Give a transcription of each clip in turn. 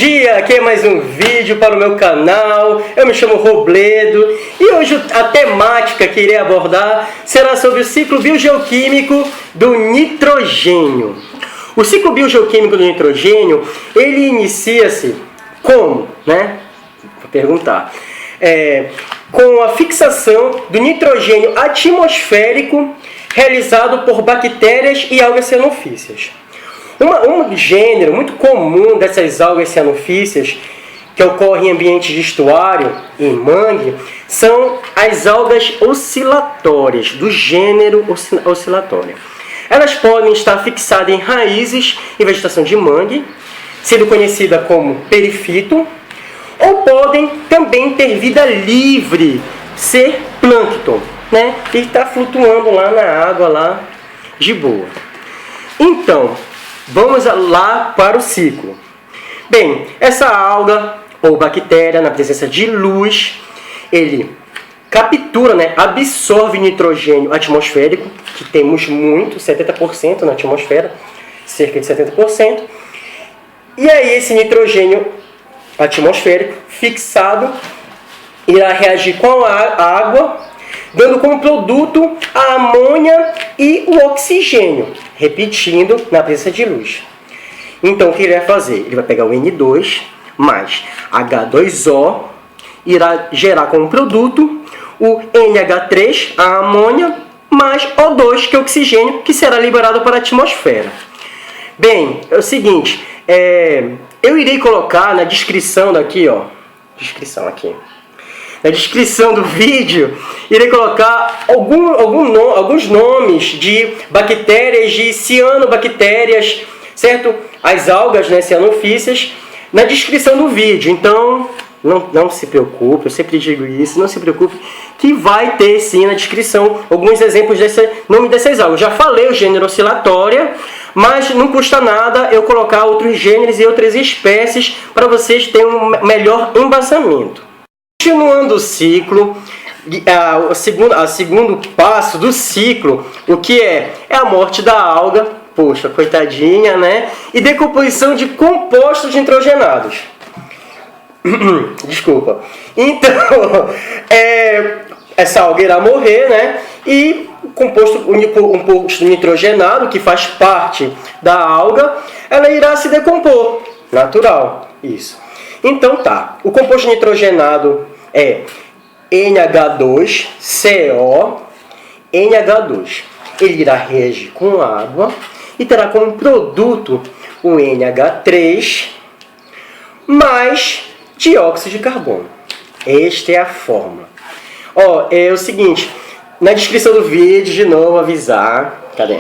dia! Aqui é mais um vídeo para o meu canal. Eu me chamo Robledo e hoje a temática que irei abordar será sobre o ciclo biogeoquímico do nitrogênio. O ciclo biogeoquímico do nitrogênio, ele inicia-se como, né? Vou perguntar. Com a fixação do nitrogênio atmosférico realizado por bactérias e algas cianofícias. Um gênero muito comum dessas algas cianofícias, que ocorre em ambientes de estuário e em mangue, são as algas oscilatórias, do gênero oscilatória. Elas podem estar fixadas em raízes e vegetação de mangue, sendo conhecida como perifito, ou podem também ter vida livre, ser plâncton, né? E estar flutuando lá na água, lá de boa. Então, vamos lá para o ciclo. Bem, essa alga ou bactéria, na presença de luz, ele captura, né, absorve nitrogênio atmosférico, que temos muito, 70% na atmosfera, cerca de 70%. E aí esse nitrogênio atmosférico fixado irá reagir com a água, dando como produto a amônia e o oxigênio, repetindo na presença de luz. Então, o que ele vai fazer? Ele vai pegar o N2 mais H2O, irá gerar como produto o NH3, a amônia, mais O2, que é o oxigênio, que será liberado para a atmosfera. Bem, é o seguinte, eu irei colocar na descrição daqui, ó, na descrição do vídeo, irei colocar alguns nomes de bactérias, de cianobactérias, certo? As algas, né, cianofícias, na descrição do vídeo. Então, não se preocupe, eu sempre digo isso, não se preocupe, que vai ter sim na descrição alguns exemplos desse nome dessas algas. Já falei o gênero oscilatória, mas não custa nada eu colocar outros gêneros e outras espécies para vocês terem um melhor embasamento. Continuando o ciclo, o segundo passo do ciclo, o que é? É a morte da alga, poxa, coitadinha, né? E decomposição de compostos nitrogenados. Desculpa. Então, essa alga irá morrer, né? E um composto nitrogenado, que faz parte da alga, ela irá se decompor. Natural, isso. Então tá, o composto nitrogenado é NH2CO, NH2. Ele irá reagir com água e terá como produto o NH3 mais dióxido de carbono. Esta é a fórmula. Ó, é o seguinte, na descrição do vídeo, de novo, avisar. Cadê?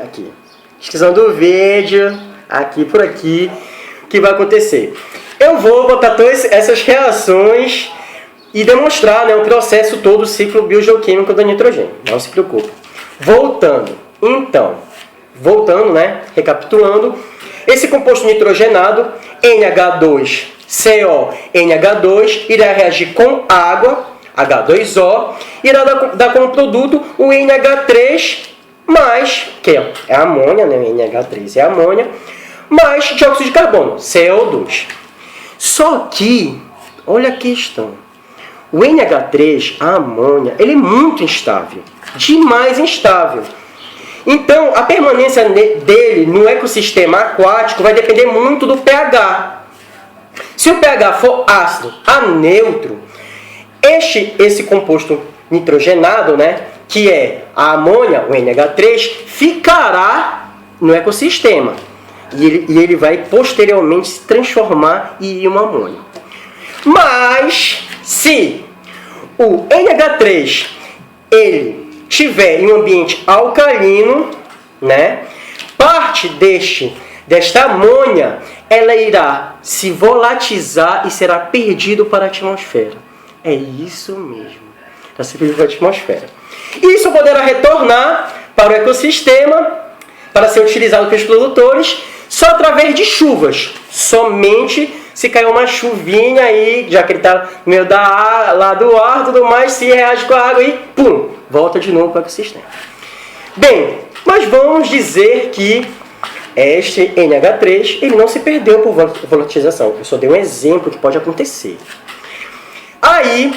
Aqui. Descrição do vídeo, aqui, por aqui, o que vai acontecer. Eu vou botar todas essas reações e demonstrar, né, o processo todo, o ciclo biogeoquímico do nitrogênio. Não se preocupe. Voltando, né, recapitulando, esse composto nitrogenado, NH2CO, NH2, irá reagir com água, H2O, irá dar como produto o NH3 mais, que é a amônia, né, NH3 é a amônia, mais dióxido de carbono, CO2. Só que, olha a questão, o NH3, a amônia, ele é muito instável, demais instável. Então, a permanência dele no ecossistema aquático vai depender muito do pH. Se o pH for ácido a neutro, esse composto nitrogenado, né, que é a amônia, o NH3, ficará no ecossistema. E ele vai posteriormente se transformar em uma amônia. Mas, se o NH3 ele estiver em um ambiente alcalino, né, parte desta amônia ela irá se volatilizar e será perdido para a atmosfera. É isso mesmo. Está se perdendo para a atmosfera. Isso poderá retornar para o ecossistema para ser utilizado pelos produtores só através de chuvas. Somente se cair uma chuvinha aí, já que ele está no meio lá do ar, tudo mais, se reage com a água e pum, volta de novo para o ecossistema. Bem, mas vamos dizer que Este NH3 ele não se perdeu por volatilização. Eu só dei um exemplo que pode acontecer. Aí,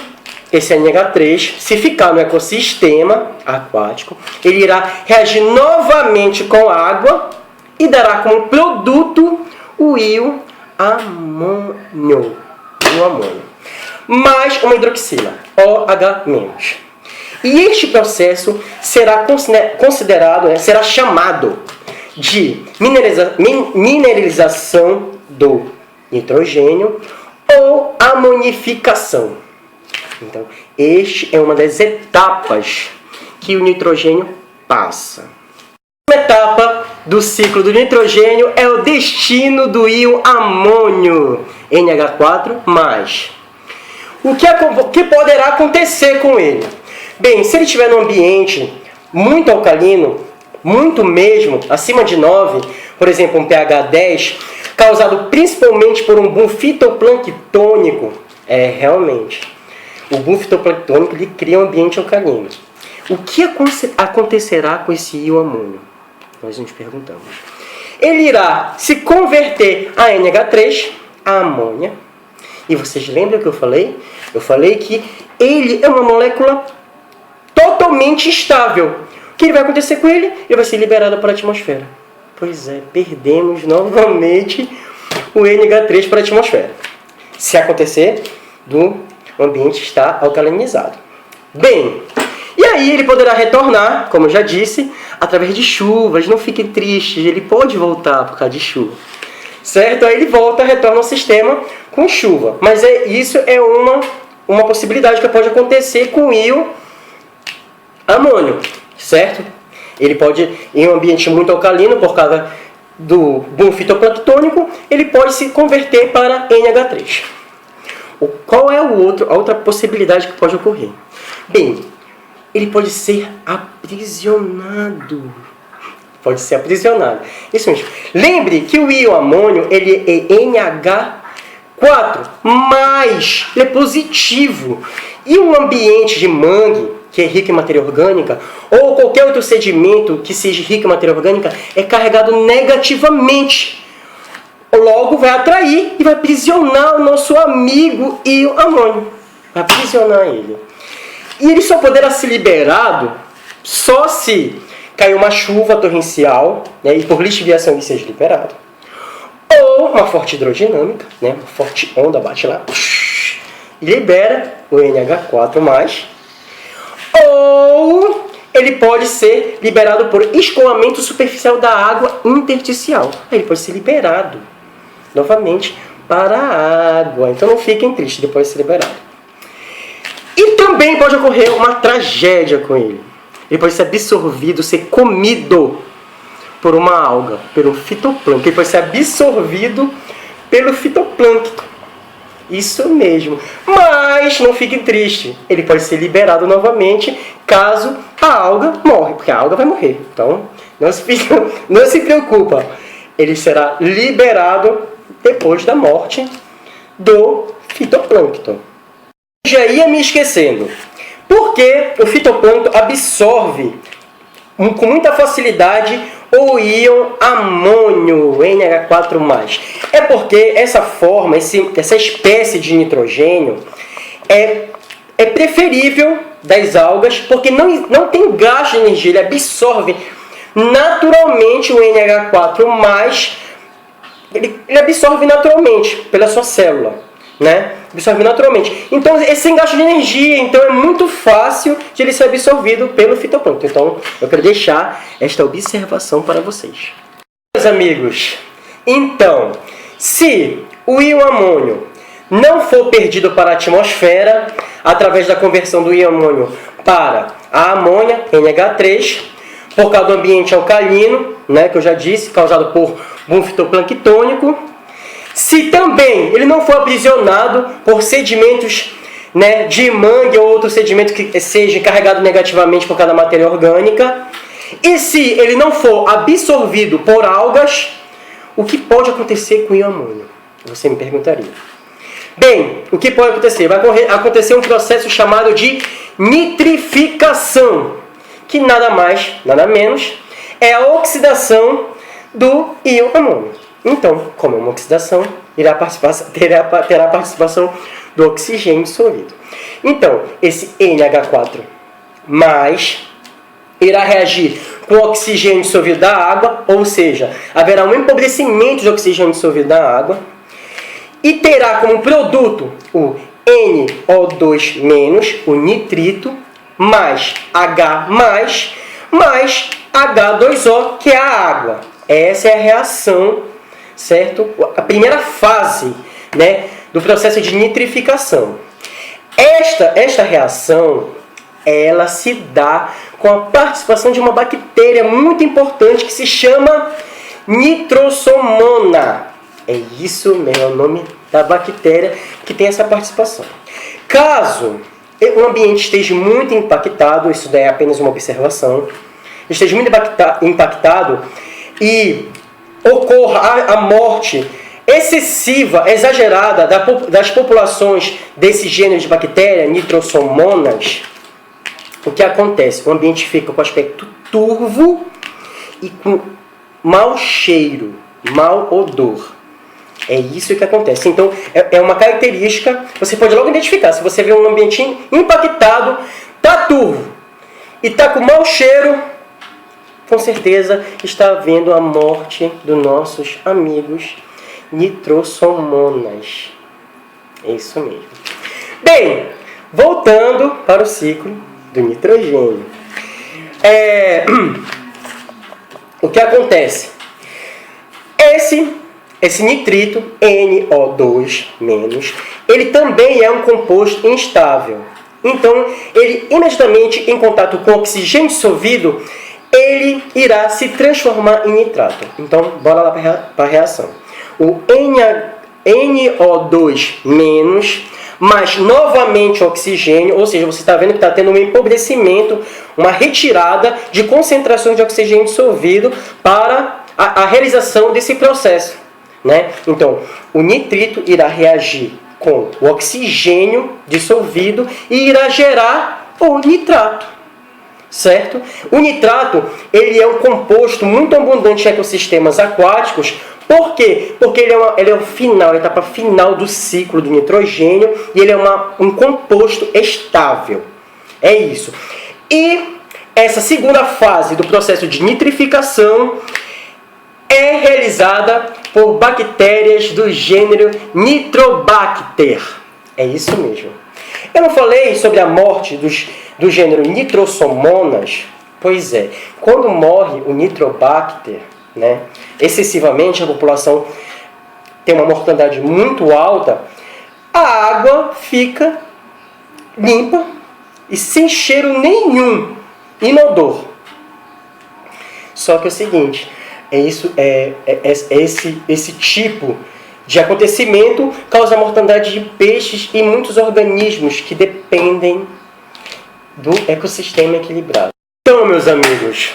esse NH3, se ficar no ecossistema aquático, ele irá reagir novamente com água e dará como produto o íon amônio. Mais uma hidroxila, OH-. E este processo será considerado, será chamado de mineralização do nitrogênio ou amonificação. Então, este é uma das etapas que o nitrogênio passa. A etapa do ciclo do nitrogênio é o destino do íon amônio, NH4+. O que poderá acontecer com ele? Bem, se ele estiver num ambiente muito alcalino, muito mesmo, acima de 9, por exemplo, um pH 10, causado principalmente por um boom fitoplanctônico, realmente, o boom fitoplanctônico ele cria um ambiente alcalino. O que acontecerá com esse íon amônio? Nós nos perguntamos. Ele irá se converter a NH3, a amônia. E vocês lembram que eu falei? Eu falei que ele é uma molécula totalmente estável. O que vai acontecer com ele? Ele vai ser liberado para a atmosfera. Pois é, perdemos novamente o NH3 para a atmosfera. Se acontecer, o ambiente está alcalinizado. Bem, e aí ele poderá retornar, como eu já disse, através de chuvas. Não fiquem tristes, ele pode voltar por causa de chuva. Certo? Aí ele retorna ao sistema com chuva. Mas isso é uma possibilidade que pode acontecer com o íon amônio. Certo? Ele pode, em um ambiente muito alcalino, por causa do boom fitoplanctônico, ele pode se converter para NH3. Qual é a outra possibilidade que pode ocorrer? Bem, ele pode ser aprisionado. Pode ser aprisionado. Isso mesmo. Lembre que o íon amônio ele é NH4+, ele é positivo. E um ambiente de mangue, que é rico em matéria orgânica, ou qualquer outro sedimento que seja rico em matéria orgânica, é carregado negativamente. Logo, vai atrair e vai aprisionar o nosso amigo íon amônio. Vai aprisionar ele. E ele só poderá ser liberado só se cair uma chuva torrencial, né, e por lixiviação ele seja liberado. Ou uma forte hidrodinâmica, né, uma forte onda bate lá e libera o NH4+. Ou ele pode ser liberado por escoamento superficial da água intersticial. Aí ele pode ser liberado novamente para a água. Então não fiquem tristes depois de ser liberado. E também pode ocorrer uma tragédia com ele. Ele pode ser absorvido, ser comido por uma alga, pelo fitoplâncton. Ele pode ser absorvido pelo fitoplâncton. Isso mesmo. Mas não fiquem tristes. Ele pode ser liberado novamente caso a alga morre, porque a alga vai morrer. Então, não se preocupa. Ele será liberado depois da morte do fitoplâncton. Já ia me esquecendo. Porque o fitoplâncton absorve com muita facilidade o íon amônio, NH4+. É porque essa forma, essa espécie de nitrogênio é preferível das algas, porque não tem gasto de energia, ele absorve naturalmente o NH4+, ele absorve naturalmente pela sua célula, né? Absorve naturalmente. Então, é sem gasto de energia, então é muito fácil de ele ser absorvido pelo fitoplâncton. Então, eu quero deixar esta observação para vocês. Meus amigos, então, se o íon amônio não for perdido para a atmosfera, através da conversão do íon amônio para a amônia, NH3, por causa do ambiente alcalino, né, que eu já disse, causado por boom fitoplanctônico, se também ele não for aprisionado por sedimentos, né, de mangue ou outro sedimento que seja carregado negativamente por causa da matéria orgânica, e se ele não for absorvido por algas, o que pode acontecer com o íon amônio? Você me perguntaria. Bem, o que pode acontecer? Vai acontecer um processo chamado de nitrificação, que nada mais, nada menos, é a oxidação do íon amônio. Então, como é uma oxidação, terá participação do oxigênio dissolvido. Então, esse NH4 mais irá reagir com o oxigênio dissolvido da água, ou seja, haverá um empobrecimento de oxigênio dissolvido da água, e terá como produto o NO2-, o nitrito, mais H+, mais H2O, que é a água. Essa é a reação, certo? A primeira fase, né, do processo de nitrificação. Esta reação, ela se dá com a participação de uma bactéria muito importante que se chama nitrosomona. É isso mesmo, é o nome da bactéria que tem essa participação. Caso o ambiente esteja muito impactado, isso daí é apenas uma observação, esteja muito impactado e ocorra a morte excessiva, exagerada das populações desse gênero de bactéria, nitrosomonas, o que acontece? O ambiente fica com aspecto turvo e com mau cheiro, mau odor. É isso que acontece. Então, é uma característica, você pode logo identificar. Se você vê um ambiente impactado, está turvo e está com mau cheiro, com certeza está havendo a morte dos nossos amigos nitrosomonas. É isso mesmo. Bem, voltando para o ciclo do nitrogênio. O que acontece? Esse nitrito, NO2-, ele também é um composto instável. Então, ele imediatamente em contato com oxigênio dissolvido, ele irá se transformar em nitrato. Então, bora lá para a reação. O NO2-, mas novamente oxigênio, ou seja, você está vendo que está tendo um empobrecimento, uma retirada de concentração de oxigênio dissolvido para a realização desse processo, né? Então, o nitrito irá reagir com o oxigênio dissolvido e irá gerar o nitrato, certo? O nitrato, ele é um composto muito abundante em ecossistemas aquáticos. Por quê? Porque ele é o final, a etapa final do ciclo do nitrogênio e ele é um composto estável. É isso. E essa segunda fase do processo de nitrificação é realizada por bactérias do gênero Nitrobacter. É isso mesmo. Eu não falei sobre a morte do gênero Nitrosomonas? Pois é, quando morre o Nitrobacter, né, excessivamente, a população tem uma mortalidade muito alta, a água fica limpa e sem cheiro nenhum, inodor. Só que é o seguinte, esse tipo de acontecimento causa a mortandade de peixes e muitos organismos que dependem do ecossistema equilibrado. Então, meus amigos,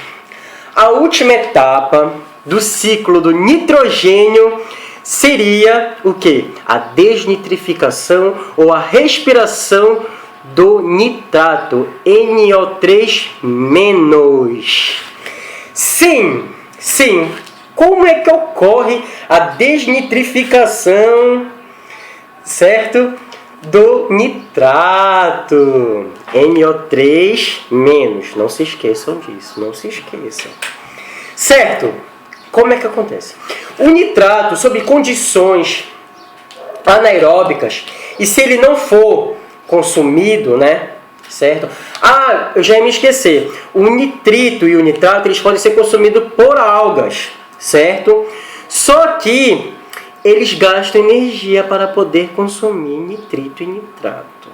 a última etapa do ciclo do nitrogênio seria o quê? A desnitrificação ou a respiração do nitrato, NO3-. Sim, como é que ocorre a desnitrificação, certo? Do nitrato, NO3-. Não se esqueçam disso, não se esqueçam. Certo? Como é que acontece? O nitrato, sob condições anaeróbicas, e se ele não for consumido, né? Certo? Ah, eu já ia me esquecer. O nitrito e o nitrato, eles podem ser consumidos por algas, certo? Só que eles gastam energia para poder consumir nitrito e nitrato.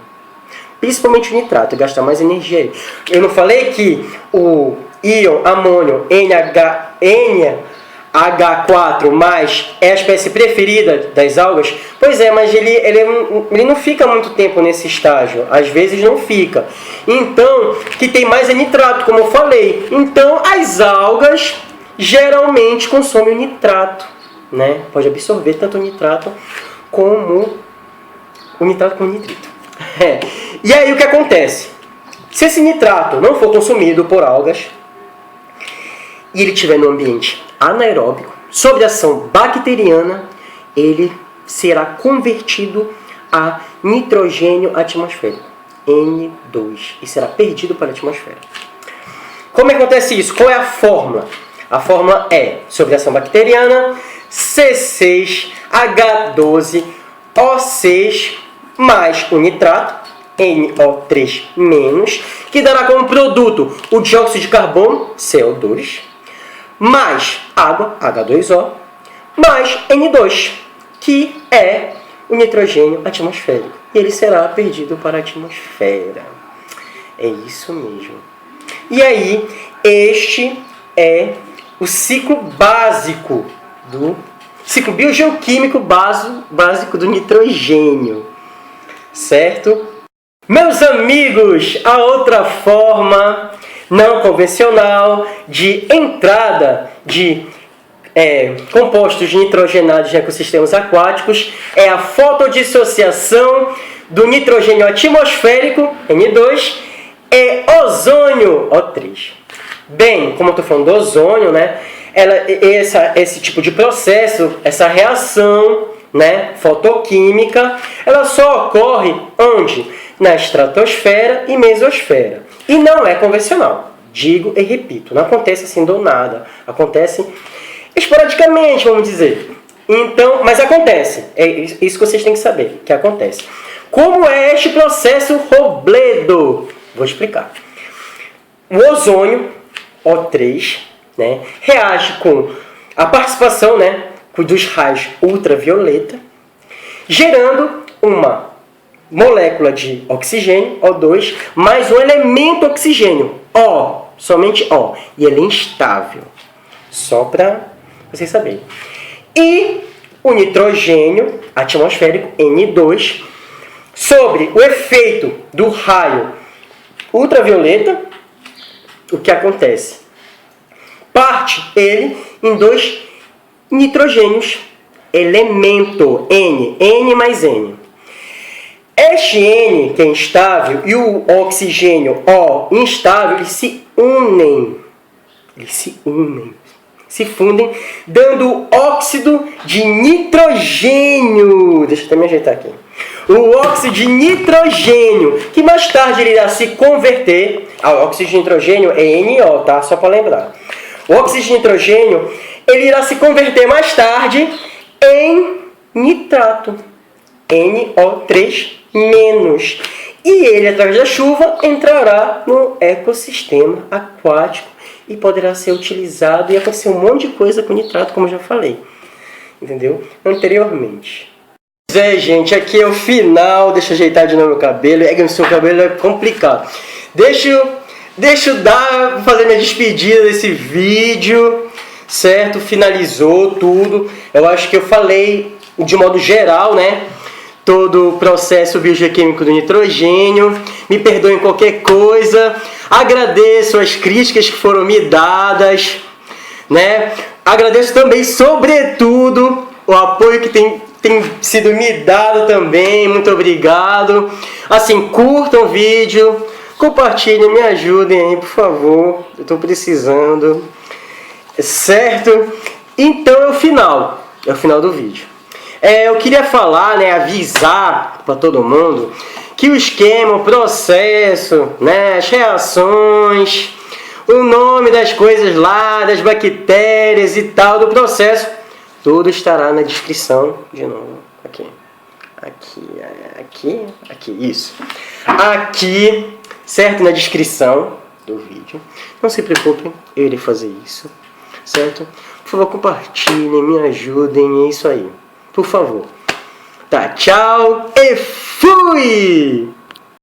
Principalmente o nitrato, gasta mais energia aí. Eu não falei que o íon amônio NH4+ é a espécie preferida das algas? Pois é, mas ele não fica muito tempo nesse estágio. Às vezes não fica. Então, que tem mais é nitrato, como eu falei. Então, as algas geralmente consomem o nitrato, né? Pode absorver tanto o nitrato como o nitrato como o nitrito. E aí o que acontece? Se esse nitrato não for consumido por algas e ele estiver no ambiente anaeróbico, sob ação bacteriana, ele será convertido a nitrogênio atmosférico, N2, e será perdido para a atmosfera. Como acontece isso? Qual é a fórmula? A fórmula é, sob ação bacteriana, C6H12O6 mais o nitrato, NO3-, que dará como produto o dióxido de carbono, CO2, mais água, H2O, mais N2, que é o nitrogênio atmosférico. E ele será perdido para a atmosfera. É isso mesmo. E aí, este é o ciclo básico do ciclo biogeoquímico básico do nitrogênio. Certo? Meus amigos, a outra forma não convencional de entrada de compostos nitrogenados em ecossistemas aquáticos é a fotodissociação do nitrogênio atmosférico, N2, e ozônio, O3. Bem, como eu estou falando do ozônio, né, esse tipo de processo, essa reação, né, fotoquímica, ela só ocorre onde? Na estratosfera e mesosfera. E não é convencional. Digo e repito, não acontece assim do nada. Acontece esporadicamente, vamos dizer. Então, mas acontece. É isso que vocês têm que saber, que acontece. Como é este processo Robledo? Vou explicar. O ozônio, O3, né, reage com a participação, né, dos raios ultravioleta, gerando uma molécula de oxigênio, O2, mais um elemento oxigênio, O, somente O, e ele é instável, só para vocês saberem. E o nitrogênio atmosférico, N2, sobre o efeito do raio ultravioleta, o que acontece? Parte ele em dois nitrogênios, elemento N mais N. Este N, que é instável, e o oxigênio O instável, eles se unem. Se fundem, dando óxido de nitrogênio. Deixa eu até me ajeitar aqui. O óxido de nitrogênio, que mais tarde ele irá se converter. O óxido de nitrogênio é NO, tá? Só para lembrar. O óxido de nitrogênio, ele irá se converter mais tarde em nitrato, NO3-. E ele, através da chuva, entrará no ecossistema aquático e poderá ser utilizado e acontecer um monte de coisa com nitrato, como eu já falei. Entendeu? Anteriormente. Gente, aqui é o final. Deixa eu ajeitar de novo meu cabelo. É que o seu cabelo é complicado. Deixa eu fazer minha despedida desse vídeo, certo? Finalizou tudo. Eu acho que eu falei de modo geral, né? Todo o processo biogeoquímico do nitrogênio. Me perdoem qualquer coisa. Agradeço as críticas que foram me dadas, né? Agradeço também, sobretudo, o apoio que tem sido me dado também. Muito obrigado. Assim, curtam o vídeo, compartilhem, me ajudem aí, por favor. Eu estou precisando. Certo? Então é o final do vídeo. Eu queria falar, né, avisar para todo mundo que o esquema, o processo, né, as reações, o nome das coisas lá, das bactérias e tal do processo, tudo estará na descrição, de novo, aqui, isso. Aqui, certo? Na descrição do vídeo. Não se preocupem, eu irei fazer isso, certo? Por favor, compartilhem, me ajudem, é isso aí. Por favor. Tá, tchau e fui!